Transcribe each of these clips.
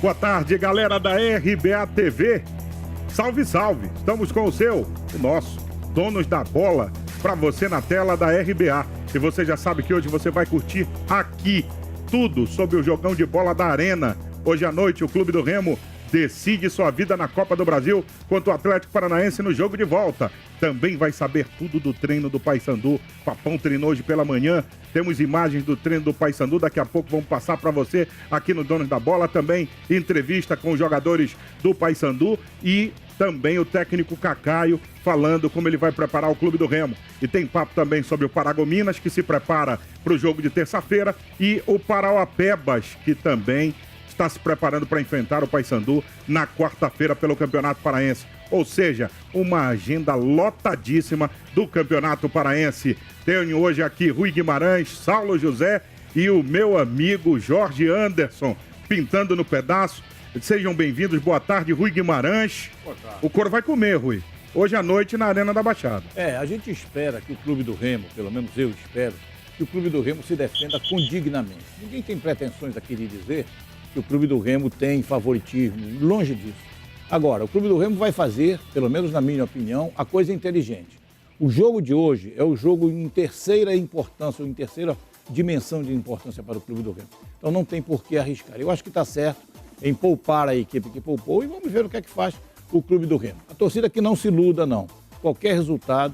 Boa tarde, galera da RBA TV. Salve, salve. Estamos com o nosso, Donos da Bola, para você na tela da RBA. E você já sabe que hoje você vai curtir aqui tudo sobre o jogão de bola da Arena. Hoje à noite, o Clube do Remo decide sua vida na Copa do Brasil contra o Atlético Paranaense no jogo de volta. Também vai saber tudo do treino do Paysandu. Papão treinou hoje pela manhã. Temos imagens do treino do Paysandu. Daqui a pouco vamos passar para você aqui no Donos da Bola. Também entrevista com os jogadores do Paysandu e também o técnico Cacaio falando como ele vai preparar o Clube do Remo. E tem papo também sobre o Paragominas, que se prepara para o jogo de terça-feira, e o Parauapebas, que também está se preparando para enfrentar o Paysandu na quarta-feira pelo Campeonato Paraense. Ou seja, uma agenda lotadíssima do Campeonato Paraense. Tenho hoje aqui Rui Guimarães, Saulo José e o meu amigo Jorge Anderson pintando no pedaço. Sejam bem-vindos, boa tarde, Rui Guimarães. Boa tarde. O couro vai comer, Rui. Hoje à noite na Arena da Baixada. A gente espera que o Clube do Remo, pelo menos eu espero, que o Clube do Remo se defenda condignamente. Ninguém tem pretensões aqui de dizer que o Clube do Remo tem favoritismo, longe disso. Agora, o Clube do Remo vai fazer, pelo menos na minha opinião, a coisa inteligente. O jogo de hoje é o jogo em terceira importância, ou em terceira dimensão de importância para o Clube do Remo. Então não tem por que arriscar. Eu acho que está certo em poupar a equipe que poupou e vamos ver o que é que faz o Clube do Remo. A torcida que não se iluda, não. Qualquer resultado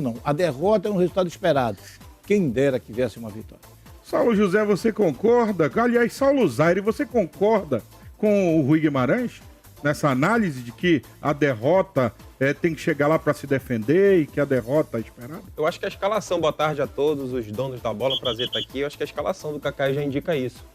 não. A derrota é um resultado esperado. Quem dera que viesse uma vitória. Saulo José, você concorda? Aliás, Saulo Zaire, você concorda com o Rui Guimarães nessa análise de que a derrota tem que chegar lá para se defender e que a derrota é esperada? Eu acho que a escalação, boa tarde a todos os donos da bola, prazer estar aqui. Eu acho que a escalação do Kaká já indica isso.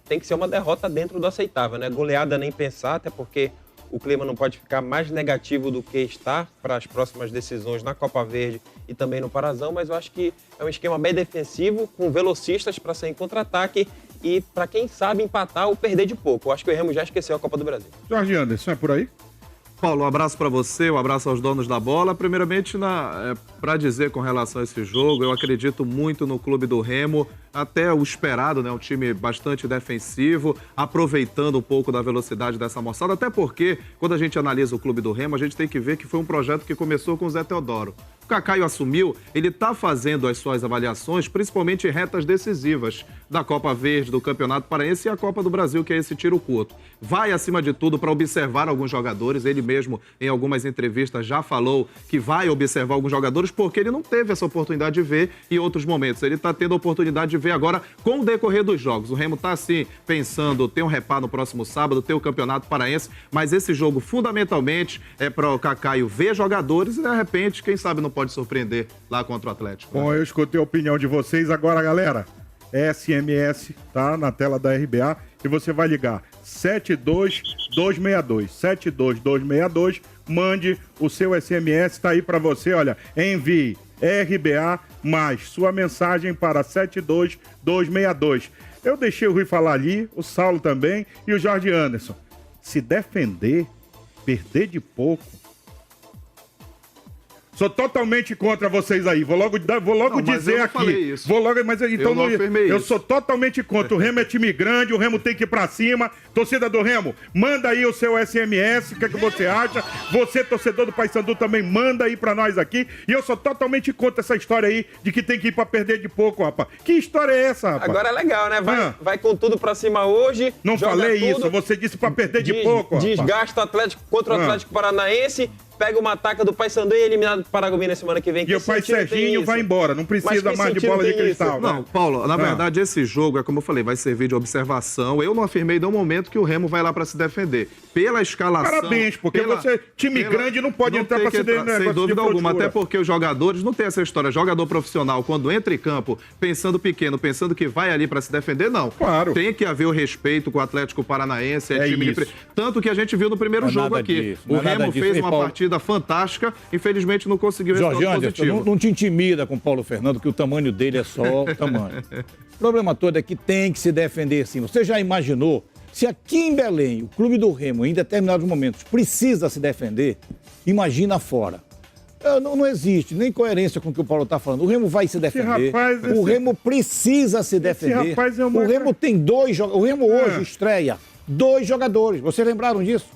Tem que ser uma derrota dentro do aceitável, né? Goleada nem pensar, até porque o clima não pode ficar mais negativo do que está para as próximas decisões na Copa Verde e também no Parazão, mas eu acho que é um esquema bem defensivo, com velocistas para sair em contra-ataque e para quem sabe empatar ou perder de pouco. Eu acho que o Remo já esqueceu a Copa do Brasil. Jorge Anderson, é por aí? Paulo, um abraço para você, um abraço aos donos da bola. Primeiramente, para dizer com relação a esse jogo, eu acredito muito no Clube do Remo, até o esperado, né? Um time bastante defensivo, aproveitando um pouco da velocidade dessa moçada, até porque, quando a gente analisa o Clube do Remo, a gente tem que ver que foi um projeto que começou com o Zé Teodoro. O Cacaio assumiu, ele está fazendo as suas avaliações, principalmente em retas decisivas da Copa Verde, do Campeonato Paraense e a Copa do Brasil, que é esse tiro curto. Vai, acima de tudo, para observar alguns jogadores. Ele mesmo, em algumas entrevistas, já falou que vai observar alguns jogadores porque ele não teve essa oportunidade de ver em outros momentos. Ele está tendo a oportunidade de ver agora com o decorrer dos jogos. O Remo está, assim, pensando, ter um repá no próximo sábado, ter o Campeonato Paraense, mas esse jogo, fundamentalmente, é para o Cacaio ver jogadores e, de repente, quem sabe não pode surpreender lá contra o Atlético. Bom, eu escutei a opinião de vocês. Agora, galera, SMS, tá? Na tela da RBA. E você vai ligar 72262. 72262. Mande o seu SMS, tá aí para você, olha. Envie RBA mais sua mensagem para 72262. Eu deixei o Rui falar ali, o Saulo também e o Jorge Anderson. Se defender, perder de pouco. Sou totalmente contra vocês aí. Vou logo dizer aqui. Isso. Eu sou totalmente contra. O Remo é time grande, o Remo tem que ir pra cima. Torcida do Remo, manda aí o seu SMS, o que é que você acha? Você, torcedor do Paysandu, também manda aí pra nós aqui. E eu sou totalmente contra essa história aí de que tem que ir pra perder de pouco, rapaz. Que história é essa, rapaz? Agora é legal, né? Vai com tudo pra cima hoje. Não falei tudo, isso, você disse pra perder de pouco, rapaz. Desgasta o Atlético contra o Atlético Paranaense. Pega uma ataca do Paysandu e é eliminado do Paragominas semana que vem. E o Pai Serginho vai embora, não precisa mais de bola de cristal. Né? Não, Paulo, na verdade esse jogo, é como eu falei, vai servir de observação. Eu não afirmei em nenhum momento que o Remo vai lá para se defender. Pela escalação... Parabéns, porque time grande não pode entrar para se defender. Sem dúvida alguma, até porque os jogadores não tem essa história. Jogador profissional, quando entra em campo, pensando pequeno, pensando que vai ali para se defender, não. Claro. Tem que haver o respeito com o Atlético Paranaense. Tanto que a gente viu no primeiro jogo aqui. O Remo fez uma partida fantástica. Infelizmente não conseguiu Jorge Anderson, não te intimida com o Paulo Fernando, que o tamanho dele é só o tamanho. O problema todo é que tem que se defender sim. Você já imaginou se aqui em Belém o Clube do Remo, em determinados momentos, precisa se defender? Imagina fora. Não existe nem coerência com o que o Paulo está falando. O Remo vai se defender. O Remo precisa se defender. O Remo tem 2 jogadores. O Remo hoje estreia 2 jogadores. Vocês lembraram disso?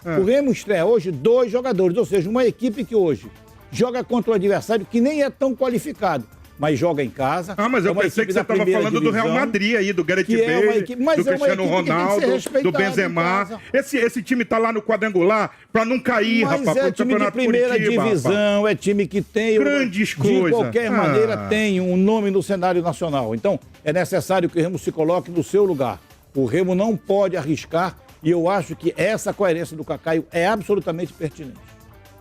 O Remo estreia hoje 2 jogadores. Ou seja, uma equipe que hoje joga contra um adversário que nem é tão qualificado, mas joga em casa. Mas eu pensei que você estava falando do Real Madrid aí, do Gareth Bale, do Cristiano Ronaldo, do Benzema. Esse time tá lá no quadrangular pra não cair, rapaz, pro campeonato time de primeira divisão, é time que tem... Grandes coisas. De qualquer maneira, tem um nome no cenário nacional. Então, é necessário que o Remo se coloque no seu lugar. O Remo não pode arriscar e eu acho que essa coerência do Cacaio é absolutamente pertinente.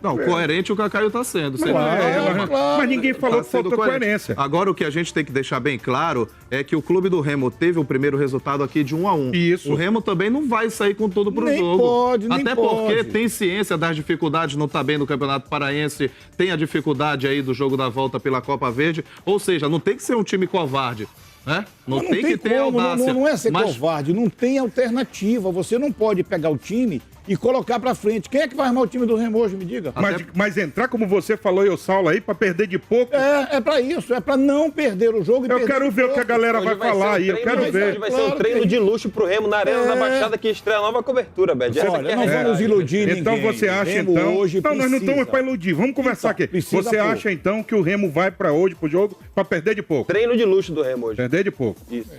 Não, coerente o Cacaio está sendo. Mas ninguém falou que faltou coerência. Agora, o que a gente tem que deixar bem claro é que o clube do Remo teve o primeiro resultado aqui de 1-1. Isso. O Remo também não vai sair com tudo pro jogo. Até porque tem ciência das dificuldades, não tá bem no Campeonato Paraense, tem a dificuldade aí do jogo da volta pela Copa Verde. Ou seja, não tem que ser um time covarde. Né? Não tem que ter audácia. Não é ser covarde, não tem alternativa. Você não pode pegar o time e colocar pra frente. Quem é que vai armar o time do Remo hoje, me diga? Mas entrar, como você falou, eu Saulo, aí, pra perder de pouco... É pra isso, é pra não perder o jogo e Eu quero ver o que a galera vai falar aí, eu quero ver. Hoje vai ser um treino de luxo pro Remo na Arena da Baixada, que estreia a nova cobertura, Bed. Olha, não vamos iludir ninguém. Então você acha, então... Não, nós não estamos pra iludir, vamos conversar aqui. Você acha, então, que o Remo vai pra hoje, pro jogo, pra perder de pouco? Treino de luxo do Remo hoje. Perder de pouco. Isso.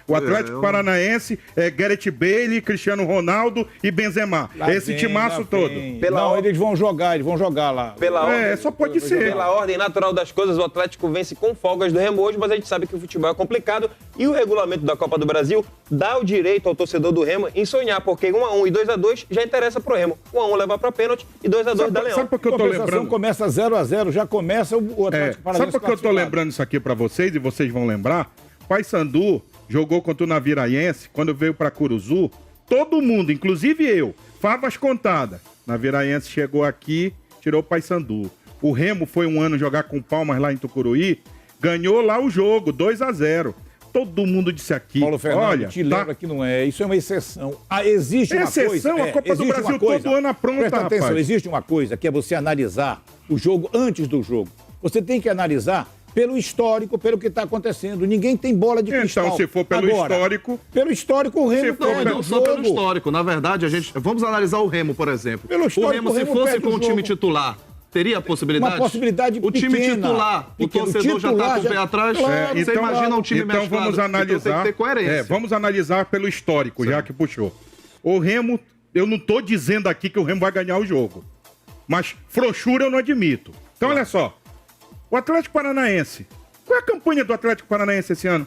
O Atlético Paranaense é Gareth Bale, Cristiano Ronaldo e Benzema. Esse timaço todo. Eles vão jogar lá. Só pode ser. Pela ordem natural das coisas, o Atlético vence com folgas do Remo hoje, mas a gente sabe que o futebol é complicado e o regulamento da Copa do Brasil dá o direito ao torcedor do Remo em sonhar, porque 1-1 e 2-2 já interessa pro Remo. 1-1 levar pra pênalti e 2-2 dá Leão. Sabe por que eu tô lembrando? Começa 0-0, já começa o Atlético Paranaense. Sabe por que eu tô lembrando isso aqui pra vocês e vocês vão lembrar? Paysandu jogou contra o Naviraense, quando veio pra Curuzu, todo mundo, inclusive eu, favas contadas. Naviraense chegou aqui, tirou o Paysandu. O Remo foi um ano jogar com Palmas lá em Tucuruí, ganhou lá o jogo, 2-0. Todo mundo disse aqui, Paulo Fernando, olha, lembra que não é, isso é uma exceção. Existe uma exceção, coisa... a Copa do Brasil todo ano pronta, Presta atenção, rapaz. existe uma coisa que é você analisar o jogo antes do jogo. Você tem que analisar pelo histórico, pelo que está acontecendo. Ninguém tem bola de cristal. Então, se for pelo histórico... Pelo histórico, o Remo perde não só pelo histórico. Na verdade, vamos analisar o Remo, por exemplo. Pelo histórico, o Remo, se fosse com o time titular, teria a possibilidade? Uma possibilidade o time pequena, titular, o torcedor já está com o pé atrás. Claro, você imagina um time mesclado. Então vamos analisar. Então tem que ter coerência. Vamos analisar pelo histórico, já que puxou. O Remo, eu não estou dizendo aqui que o Remo vai ganhar o jogo. Mas frouxura eu não admito. Então olha só. O Atlético Paranaense. Qual é a campanha do Atlético Paranaense esse ano?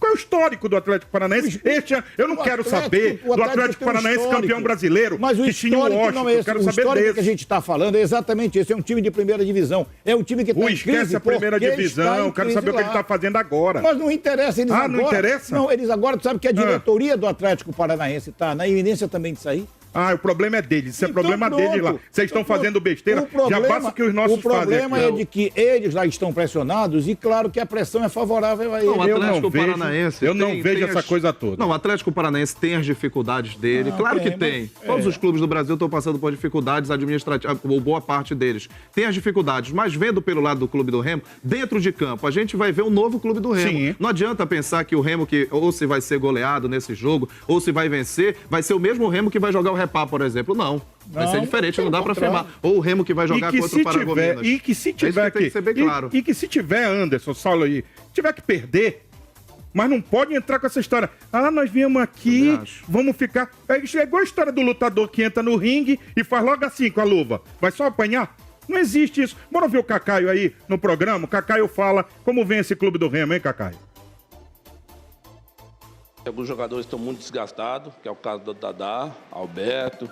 Qual é o histórico do Atlético Paranaense? Este ano, eu não quero saber do Atlético Paranaense campeão brasileiro. Mas o histórico não é esse. O histórico que a gente está falando é exatamente esse. É um time de primeira divisão. É um time que está em crise. Esquece a primeira divisão. Eu quero saber o que ele está fazendo agora. Mas não interessa. Eles agora, não interessa? Não, eles agora, tu sabe que a diretoria do Atlético Paranaense está na iminência também de sair. O problema é deles, isso é problema deles lá. Vocês estão fazendo besteira, já basta que os nossos fazem. O problema é de que eles lá estão pressionados e claro que a pressão é favorável a eles. Não, o Atlético Paranaense eu não vejo essa coisa toda. Não, o Atlético Paranaense tem as dificuldades dele, claro que tem. Todos os clubes do Brasil estão passando por dificuldades administrativas, ou boa parte deles. Tem as dificuldades, mas vendo pelo lado do clube do Remo, dentro de campo, a gente vai ver um novo clube do Remo. Sim. Não adianta pensar que o Remo, que ou se vai ser goleado nesse jogo, ou se vai vencer, vai ser o mesmo Remo que vai jogar o Repá, por exemplo. Não, vai ser diferente, não dá pra afirmar. Ou o Remo que vai jogar contra o Paragominas. E que se tiver aqui, tem que ser bem claro. E que se tiver Anderson, Saulo aí, tiver que perder, mas não pode entrar com essa história. Nós viemos aqui, vamos ficar... É igual a história do lutador que entra no ringue e faz logo assim com a luva. Vai só apanhar? Não existe isso. Bora ver o Cacaio aí no programa. O Cacaio fala como vem esse clube do Remo, hein, Cacaio? Alguns jogadores estão muito desgastados, que é o caso do Dadá, Alberto,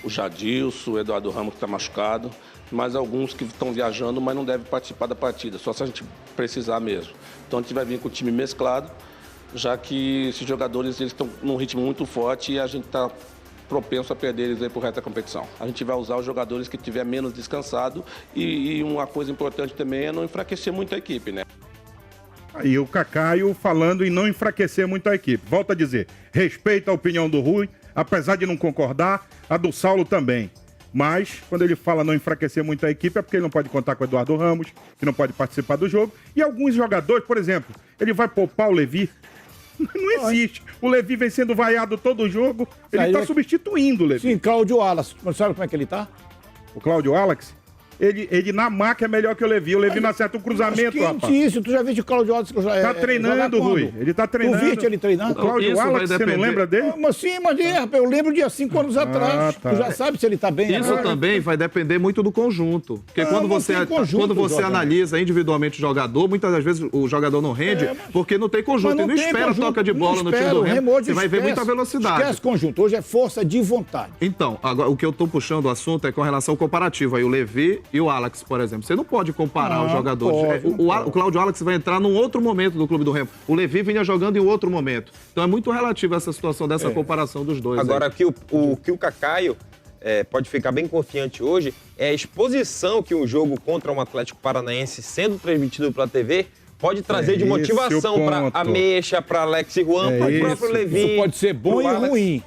o Jadilson, o Eduardo Ramos que está machucado, mas alguns que estão viajando, mas não devem participar da partida, só se a gente precisar mesmo. Então a gente vai vir com o time mesclado, já que esses jogadores eles estão num ritmo muito forte e a gente está propenso a perder eles aí pro resto da competição. A gente vai usar os jogadores que tiver menos descansado e uma coisa importante também é não enfraquecer muito a equipe, né? Aí o Cacaio falando em não enfraquecer muito a equipe. Volto a dizer, respeita a opinião do Rui, apesar de não concordar, a do Saulo também. Mas, quando ele fala não enfraquecer muito a equipe, é porque ele não pode contar com o Eduardo Ramos, que não pode participar do jogo. E alguns jogadores, por exemplo, ele vai poupar o Levi. Não existe. O Levi vem sendo vaiado todo jogo. Ele está substituindo o Levi. Sim, Cláudio Alas. Mas sabe como é que ele tá? O Cláudio Alex? Ele na maca é melhor que o Levi. O Levi não acerta um cruzamento, rapaz. Isso, tu já viste o Cláudio Alas? Tá treinando, Rui. Ele tá treinando. Tu viste ele treinando? O Cláudio Alex, você não lembra dele? Sim, mas eu lembro de há 5 anos atrás. Tá. Tu já sabe se ele tá bem Isso agora. também vai depender muito do conjunto. Porque quando você jogando. analisa individualmente o jogador, muitas das vezes o jogador não rende porque não tem conjunto. Ele não espera toca de bola no time do Remo. Você vai ver muita velocidade. Esquece conjunto. Hoje é força de vontade. Então, agora, o que eu tô puxando o assunto é com relação ao comparativo. Aí o Levi e o Alex, por exemplo. Você não pode comparar os jogadores. O Cláudio Alex vai entrar num outro momento do Clube do Remo. O Levi vinha jogando em outro momento. Então é muito relativo essa situação dessa comparação dos dois. Agora, que o Cacaio pode ficar bem confiante hoje é a exposição que um jogo contra um Atlético Paranaense sendo transmitido pela TV pode trazer de motivação para Ameixa, para Alex e Juan, para o próprio Levi. Isso pode ser bom e ruim.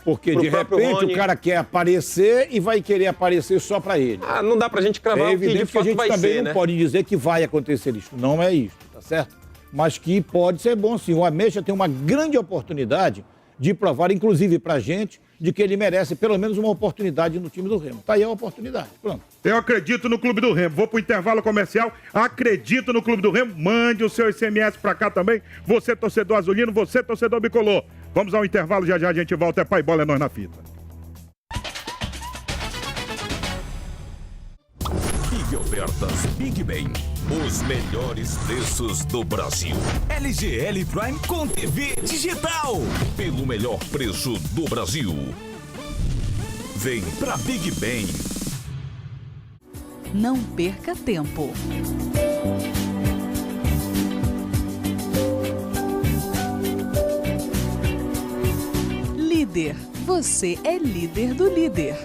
Porque de repente o cara quer aparecer e vai querer aparecer só pra ele. Não dá pra gente cravar o que de fato vai ser, né? É evidente que a gente também não pode dizer que vai acontecer isso. Não é isso, tá certo? Mas que pode ser bom sim. O Ameixa tem uma grande oportunidade de provar, inclusive pra gente, de que ele merece pelo menos uma oportunidade no time do Remo. Tá aí a oportunidade. Pronto. Eu acredito no Clube do Remo. Vou pro intervalo comercial. Acredito no Clube do Remo. Mande o seu SMS pra cá também. Você, torcedor azulino, você, torcedor bicolor. Vamos ao intervalo, já a gente volta. É pai bola, é nós na fita. Big Ofertas Big Ben. Os melhores preços do Brasil. LGL Prime com TV digital. Pelo melhor preço do Brasil. Vem pra Big Ben. Não perca tempo. Líder, você é líder do líder.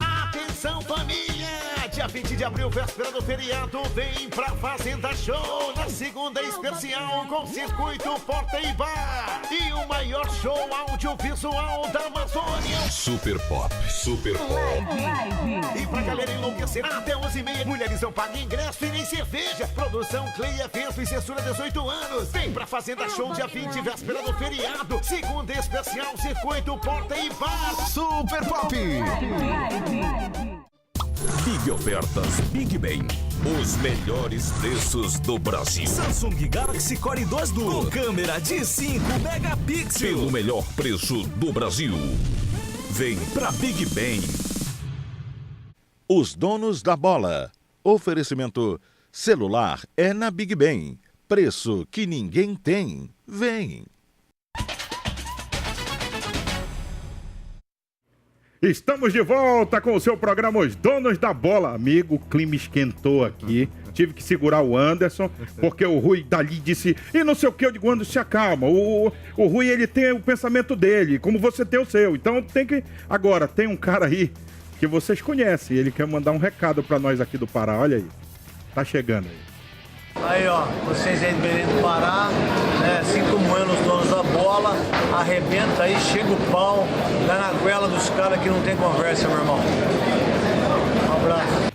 Atenção, família! Dia 20 de abril, véspera do feriado, vem pra Fazenda Show, na segunda especial com circuito Porta e Bar. E o maior show audiovisual da Amazônia. Super Pop, Super Pop. E pra galera enlouquecer, até 11h30, mulheres não pagam ingresso e nem cerveja. Produção Clay Evento e censura 18 anos. Vem pra Fazenda Show, dia 20, véspera do feriado. Segunda especial, circuito Porta e Bar. Super Pop. Big Ofertas Big Ben. Os melhores preços do Brasil. Samsung Galaxy Core 2 Duo. Com câmera de 5 megapixels. Pelo melhor preço do Brasil. Vem pra Big Ben. Os donos da bola. Oferecimento. Celular é na Big Ben. Preço que ninguém tem. Vem. Estamos de volta com o seu programa Os Donos da Bola. Amigo, o clima esquentou aqui. Tive que segurar o Anderson, porque o Rui dali disse, e não sei o que, eu digo, Anderson, se acalma. O Rui, ele tem o pensamento dele, como você tem o seu. Então tem que... Agora, tem um cara aí que vocês conhecem, ele quer mandar um recado pra nós aqui do Pará, olha aí. Tá chegando aí. Aí, ó, vocês aí do Belém do Pará, né, assim como eu, nos donos da bola, arrebenta aí, chega o pau, dá na goela dos caras que não tem conversa, meu irmão. Um abraço.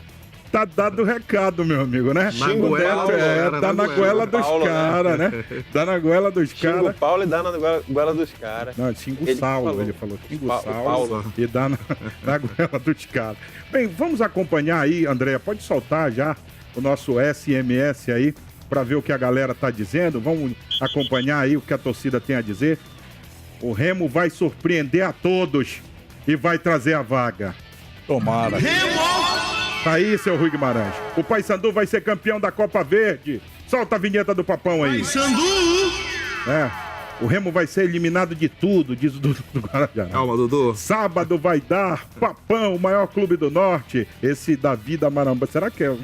Tá dado o recado, meu amigo, né? Na goela, tá na goela dos caras, né? Dá na goela dos caras. Xinga o Paulo e dá na goela dos caras. Não, xinga o Saulo, ele falou. Xinga o Saulo e dá na goela dos caras. Bem, vamos acompanhar aí, Andréia, pode soltar já o nosso SMS aí, para ver o que a galera tá dizendo. Vamos acompanhar aí o que a torcida tem a dizer. O Remo vai surpreender a todos e vai trazer a vaga. Tomara. Tá aí, seu Rui Guimarães. O Paysandu vai ser campeão da Copa Verde. Solta a vinheta do Papão aí. Paysandu! O Remo vai ser eliminado de tudo, diz o Dudu do Guarajá. Calma, Dudu. Sábado vai dar Papão, o maior clube do Norte. Esse Davi da Maramba. Será que é...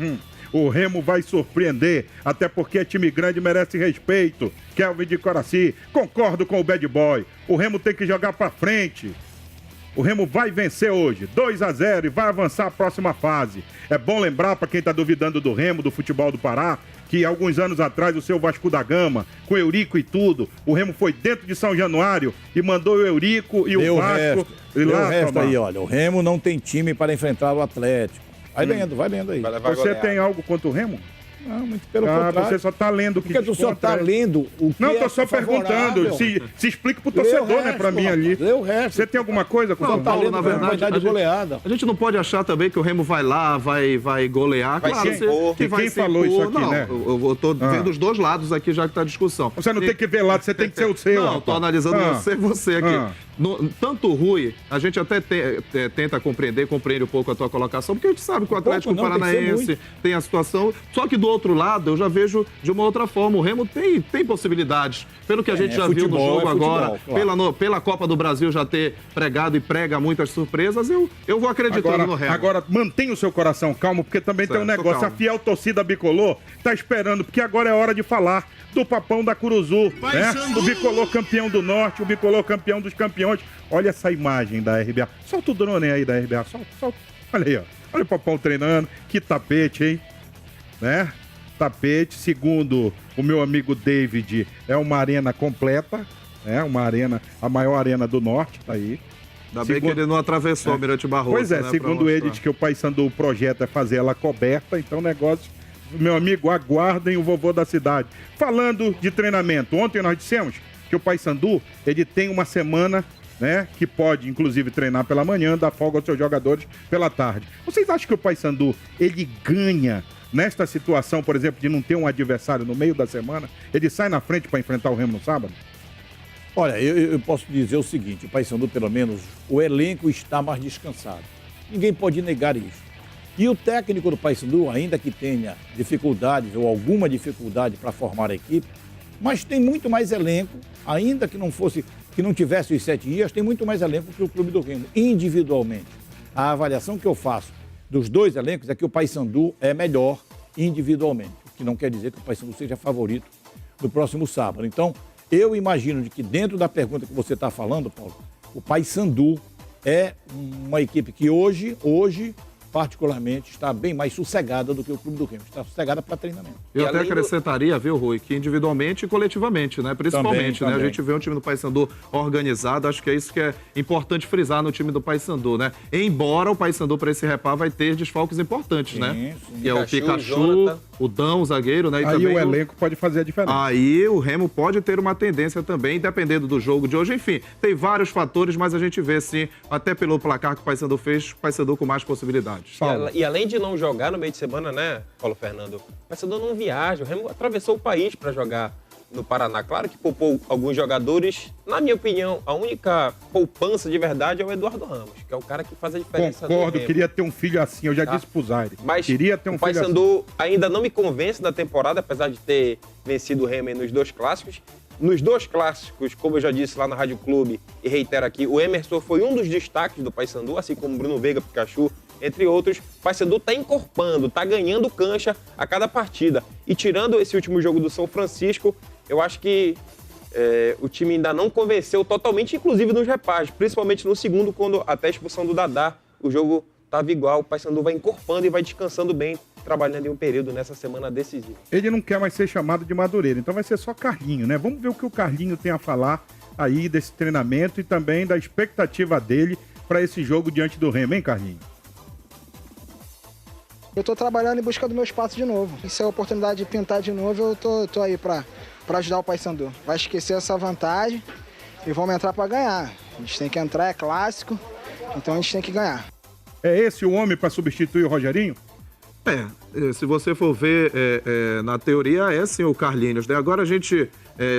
O Remo vai surpreender, até porque é time grande e merece respeito. Kelvin de Coraci, concordo com o Bad Boy. O Remo tem que jogar pra frente. O Remo vai vencer hoje, 2-0 e vai avançar a próxima fase. É bom lembrar para quem está duvidando do Remo, do futebol do Pará, que alguns anos atrás o seu Vasco da Gama, com Eurico e tudo, o Remo foi dentro de São Januário e mandou o Eurico e o Vasco e lá. O resto aí, olha, o Remo não tem time para enfrentar o Atlético. Vai lendo aí. Você tem algo contra o Remo? Não, muito pelo contrário. Você só está lendo o que Porque tu só está lendo o que Não, tô é só perguntando. Se explica pro torcedor, né, pra mim ali. Lê o resto. Você tem alguma coisa com o São Paulo? Na verdade, goleada. A gente não pode achar também que o Remo vai lá, vai golear. Vai claro, se impor. que vai quem falou isso aqui, não, né? Eu tô vendo os dois lados aqui, já que tá a discussão. Você não tem que ver lado, você tem que ser o seu. Não, tô analisando você aqui. Tanto o Rui, a gente até tenta compreende um pouco a tua colocação, porque a gente sabe que o Atlético Paranaense tem a situação, só que do outro lado eu já vejo de uma outra forma. O Remo tem possibilidades. Pelo que a gente já viu no jogo agora, claro. pela Copa do Brasil já ter pregado e prega muitas surpresas, eu vou acreditando no Remo. Agora, mantenha o seu coração calmo, porque também tem um negócio. A fiel torcida bicolor tá esperando, porque agora é hora de falar do Papão da Curuzu, né? O bicolor campeão do Norte, o bicolor campeão dos campeões. Olha essa imagem da RBA. Solta o drone aí da RBA, solta. Olha aí, ó. Olha o Papão treinando. Que tapete, hein? Né? Tapete, segundo o meu amigo David, é uma arena completa, né? Uma arena, a maior arena do Norte, tá aí. Ainda bem que ele não atravessou o Mirante Barroso. Pois é, segundo ele, diz que o Paysandu, o projeto é fazer ela coberta, então o negócio... Meu amigo, aguardem o vovô da cidade. Falando de treinamento, ontem nós dissemos que o Paysandu, ele tem uma semana, né, que pode, inclusive, treinar pela manhã, dar folga aos seus jogadores pela tarde. Vocês acham que o Paysandu, ele ganha nesta situação, por exemplo, de não ter um adversário no meio da semana? Ele sai na frente para enfrentar o Remo no sábado? Olha, eu posso dizer o seguinte, o Paysandu, pelo menos, o elenco está mais descansado. Ninguém pode negar isso. E o técnico do Paysandu, ainda que tenha dificuldades ou alguma dificuldade para formar a equipe, mas tem muito mais elenco, ainda que não tivesse os 7 dias, tem muito mais elenco que o Clube do Remo, individualmente. A avaliação que eu faço dos dois elencos é que o Paysandu é melhor individualmente, o que não quer dizer que o Paysandu seja favorito do próximo sábado. Então, eu imagino de que dentro da pergunta que você está falando, Paulo, o Paysandu é uma equipe que hoje particularmente, está bem mais sossegada do que o Clube do Remo. Está sossegada para treinamento. Eu até acrescentaria, viu, Rui, que individualmente e coletivamente, né? Principalmente, também. A gente vê um time do Paysandu organizado, acho que é isso que é importante frisar no time do Paysandu, né? Embora o Paysandu, para esse repá, vai ter desfalques importantes, né? Que é o Pikachu, o Dão, o zagueiro, né? E aí também o elenco pode fazer a diferença. Aí o Remo pode ter uma tendência também, dependendo do jogo de hoje. Enfim, tem vários fatores, mas a gente vê, sim, até pelo placar que o Paysandu fez, o Paysandu com mais possibilidades. E além de não jogar no meio de semana, né, Paulo Fernando? O Paysandu não viaja. O Remo atravessou o país para jogar no Paraná. Claro que poupou alguns jogadores. Na minha opinião, a única poupança de verdade é o Eduardo Ramos, que é o cara que faz a diferença. Concordo, queria ter um filho assim, eu já disse pro Zaire. Mas queria ter um o Paysandu ainda não me convence da temporada, apesar de ter vencido o Remo nos 2 clássicos. Nos 2 clássicos, como eu já disse lá na Rádio Clube e reitero aqui, o Emerson foi um dos destaques do Paysandu, assim como o Bruno Veiga, Pikachu, entre outros. O Paysandu está encorpando, está ganhando cancha a cada partida. E tirando esse último jogo do São Francisco, eu acho que o time ainda não convenceu totalmente, inclusive nos repás, principalmente no segundo, quando até a expulsão do Dadá, o jogo estava igual. O Paysandu vai encorpando e vai descansando bem, trabalhando em um período nessa semana decisiva. Ele não quer mais ser chamado de Madureira, então vai ser só Carlinho, né? Vamos ver o que o Carlinho tem a falar aí desse treinamento e também da expectativa dele para esse jogo diante do Remo, hein, Carlinho? Eu tô trabalhando em busca do meu espaço de novo. E se é a oportunidade de pintar de novo, eu tô aí para ajudar o Paysandu. Vai esquecer essa vantagem e vamos entrar para ganhar. A gente tem que entrar, é clássico, então a gente tem que ganhar. É esse o homem para substituir o Rogerinho? Se você for ver, na teoria, é sim o Carlinhos, né? Agora a gente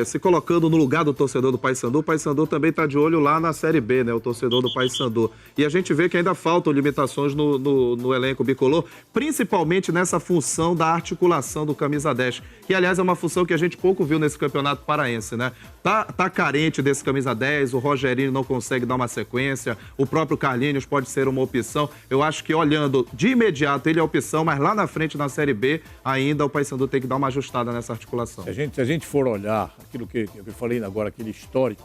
se colocando no lugar do torcedor do Paysandu, o Paysandu também está de olho lá na Série B, né? O torcedor do Paysandu. E a gente vê que ainda faltam limitações no elenco bicolor, principalmente nessa função da articulação do camisa 10, que aliás é uma função que a gente pouco viu nesse campeonato paraense, né? Tá carente desse camisa 10, o Rogerinho não consegue dar uma sequência, o próprio Carlinhos pode ser uma opção. Eu acho que olhando de imediato ele é a opção, mas lá na frente na Série B ainda o Paysandu tem que dar uma ajustada nessa articulação. Se a gente for olhar aquilo que eu falei agora, aquele histórico,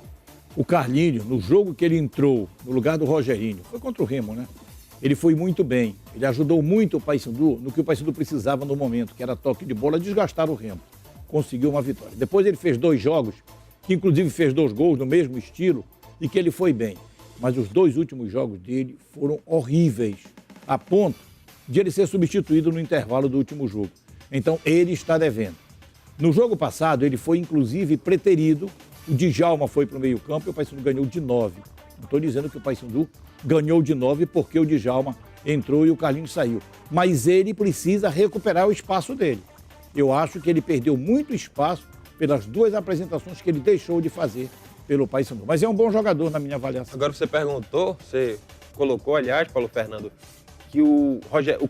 O Carlinhos, no jogo que ele entrou, no lugar do Rogerinho, foi contra o Remo, né? Ele foi muito bem. Ele ajudou muito o Paysandu no que o Paysandu precisava no momento, que era toque de bola, desgastar o Remo. Conseguiu uma vitória. Depois ele fez 2 jogos, que inclusive fez 2 gols no mesmo estilo, e que ele foi bem. Mas os 2 últimos jogos dele foram horríveis, a ponto de ele ser substituído no intervalo do último jogo. Então ele está devendo. No jogo passado, ele foi inclusive preterido. O Djalma foi para o meio-campo e o Paysandu ganhou de 9. Não estou dizendo que o Paysandu ganhou de 9 porque o Djalma entrou e o Carlinhos saiu. Mas ele precisa recuperar o espaço dele. Eu acho que ele perdeu muito espaço pelas 2 apresentações que ele deixou de fazer pelo Paysandu. Mas é um bom jogador na minha avaliação. Agora você perguntou, você colocou, aliás, Paulo Fernando, que o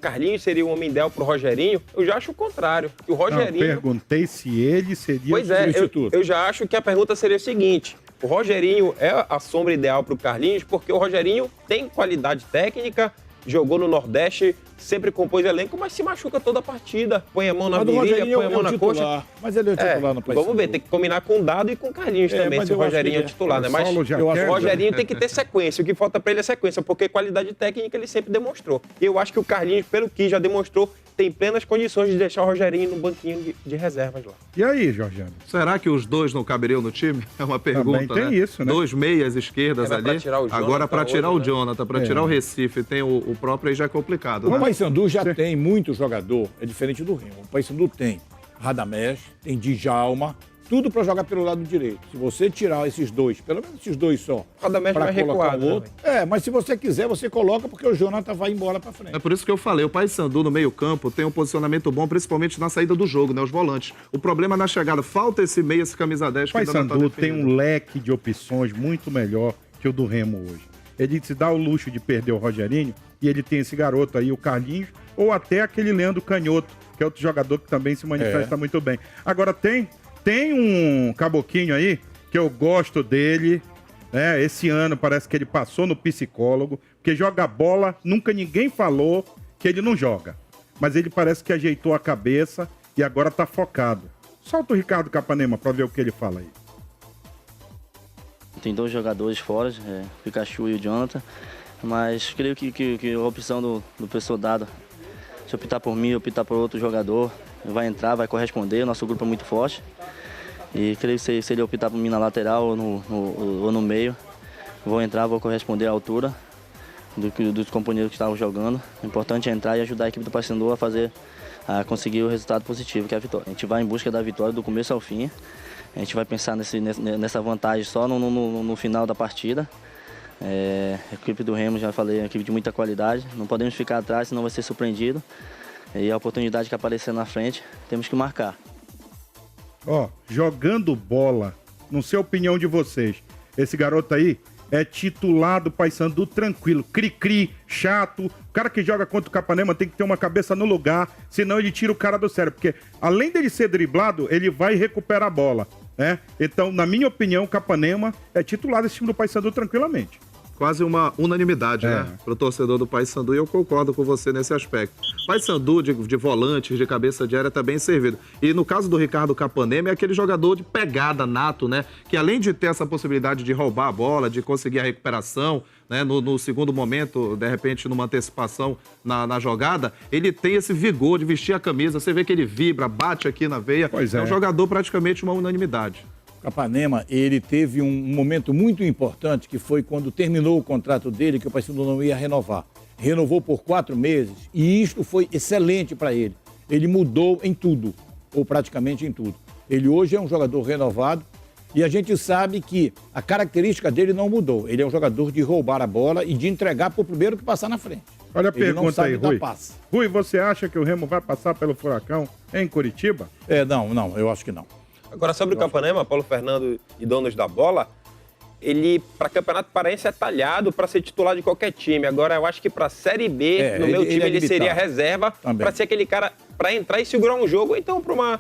Carlinhos seria o homem ideal pro Rogerinho. Eu já acho o contrário. Que o Rogerinho... Não, perguntei se ele seria o substituto. Eu já acho que a pergunta seria o seguinte: o Rogerinho é a sombra ideal pro Carlinhos porque o Rogerinho tem qualidade técnica, jogou no Nordeste, sempre compôs elenco, mas se machuca toda a partida. Põe a mão na virilha, põe a mão na coxa. Mas ele é o titular no Paysandu. Vamos ver, tem que combinar com o Dado e com o Carlinhos também, se o Rogerinho é titular, né? Mas o Rogerinho tem que ter sequência. O que falta pra ele é sequência, porque qualidade técnica ele sempre demonstrou. E eu acho que o Carlinhos, pelo que já demonstrou, tem plenas condições de deixar o Rogerinho no banquinho de reservas lá. E aí, Jorgiano? Será que os 2 não caberiam no time? É uma pergunta, também tem isso, né? 2 meias esquerdas ali. Pra tirar o Jonathan, agora para tirar o Jonathan, para tirar o É. Recife, tem o próprio aí já é complicado, né? O Paysandu já tem muito jogador, é diferente do Remo. O Paysandu tem Radamés, tem Djalma, tudo para jogar pelo lado direito. Se você tirar esses 2, pelo menos esses 2 só, Radamés para vai colocar recuado, o outro. Mas se você quiser, você coloca, porque o Jonathan vai embora para frente. É por isso que eu falei, o Paysandu no meio-campo tem um posicionamento bom, principalmente na saída do jogo, né? Os volantes. O problema é na chegada. Falta esse meia, esse camisa 10 O que ainda não tá Paysandu tem definido. um leque de opções muito melhor que o do Remo hoje. Ele se dá o luxo de perder o Rogerinho e ele tem esse garoto aí, o Carlinhos, ou até aquele Leandro Canhoto, que é outro jogador que também se manifesta muito bem. Agora tem um caboquinho aí que eu gosto dele, né? Esse ano parece que ele passou no psicólogo, porque joga bola, nunca ninguém falou que ele não joga. Mas ele parece que ajeitou a cabeça e agora tá focado. Solta o Ricardo Capanema pra ver o que ele fala aí. Tem 2 jogadores fora, o Pikachu e o Jonathan, mas creio que a opção do pessoal Dado, se optar por mim, optar por outro jogador, vai entrar, vai corresponder. O nosso grupo é muito forte e creio que se ele optar por mim na lateral ou no meio, vou entrar, vou corresponder à altura dos companheiros que estavam jogando. O importante é entrar e ajudar a equipe do Paysandu a conseguir o resultado positivo, que é a vitória. A gente vai em busca da vitória do começo ao fim. A gente vai pensar nessa vantagem só no final da partida. A equipe do Remo, já falei, é uma equipe de muita qualidade. Não podemos ficar atrás, senão vai ser surpreendido. E a oportunidade que aparecer na frente, temos que marcar. Jogando bola, não sei a opinião de vocês, esse garoto aí é titular do Paysandu tranquilo, cri-cri, chato. O cara que joga contra o Capanema tem que ter uma cabeça no lugar, senão ele tira o cara do sério, porque além dele ser driblado, ele vai recuperar a bola, né? Então, na minha opinião, o Capanema é titular desse time do Paysandu tranquilamente. Quase uma unanimidade, né? Pro torcedor do Paysandu, e eu concordo com você nesse aspecto. Paysandu de volantes, de cabeça de área, tá bem servido. E no caso do Ricardo Capanema, é aquele jogador de pegada nato, né? Que além de ter essa possibilidade de roubar a bola, de conseguir a recuperação, né? No segundo momento, de repente, numa antecipação na jogada, ele tem esse vigor de vestir a camisa. Você vê que ele vibra, bate aqui na veia. É um jogador praticamente uma unanimidade. Capanema, ele teve um momento muito importante, que foi quando terminou o contrato dele, que o Paysandu não ia renovar. Renovou por 4 meses e isto foi excelente para ele. Ele mudou em tudo, ou praticamente em tudo. Ele hoje é um jogador renovado e a gente sabe que a característica dele não mudou. Ele é um jogador de roubar a bola e de entregar para o primeiro que passar na frente. Olha a Ele não pergunta sabe aí, dar Rui. passe. Rui, você acha que o Remo vai passar pelo Furacão em Curitiba? Não, eu acho que não. Agora, sobre o Capanema, Paulo Fernando e donos da bola, ele, para Campeonato Paraense, é talhado para ser titular de qualquer time. Agora, eu acho que para Série B, no meu time, ele seria reserva para ser aquele cara para entrar e segurar um jogo, ou então para uma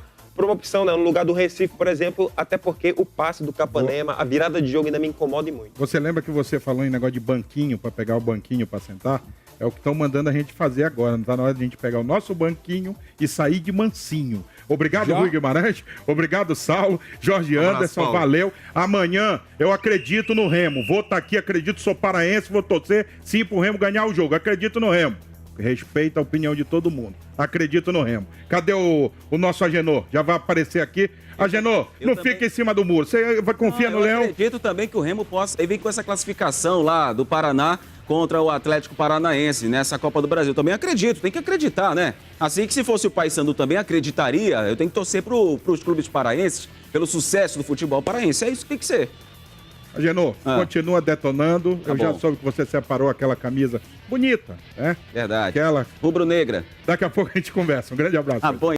opção, né? No lugar do Recife, por exemplo, até porque o passe do Capanema, a virada de jogo ainda me incomoda muito. Você lembra que você falou em negócio de banquinho, para pegar o banquinho para sentar? É o que estão mandando a gente fazer agora. Não tá na hora de a gente pegar o nosso banquinho e sair de mansinho. Obrigado, Rui Guimarães. Obrigado, Saulo. Jorge Anderson, Paulo. valeu. Amanhã eu acredito no Remo. Vou estar aqui, acredito, sou paraense, vou torcer sim pro Remo ganhar o jogo. Acredito no Remo. Respeito a opinião de todo mundo. Acredito no Remo. Cadê o nosso Agenor? Já vai aparecer aqui. Agenor, não fica em cima do muro. Você vai confiar no Leão? Eu acredito também que o Remo possa vir com essa classificação lá do Paraná contra o Atlético Paranaense nessa Copa do Brasil. Também acredito, tem que acreditar, né? Assim que se fosse o Paysandu também acreditaria, eu tenho que torcer pros clubes paraenses pelo sucesso do futebol paraense. É isso que tem que ser. Agenor, continua detonando. Tá eu já bom. soube que você separou aquela camisa bonita, né? Verdade. Aquela rubro-negra. Daqui a pouco a gente conversa. Um grande abraço.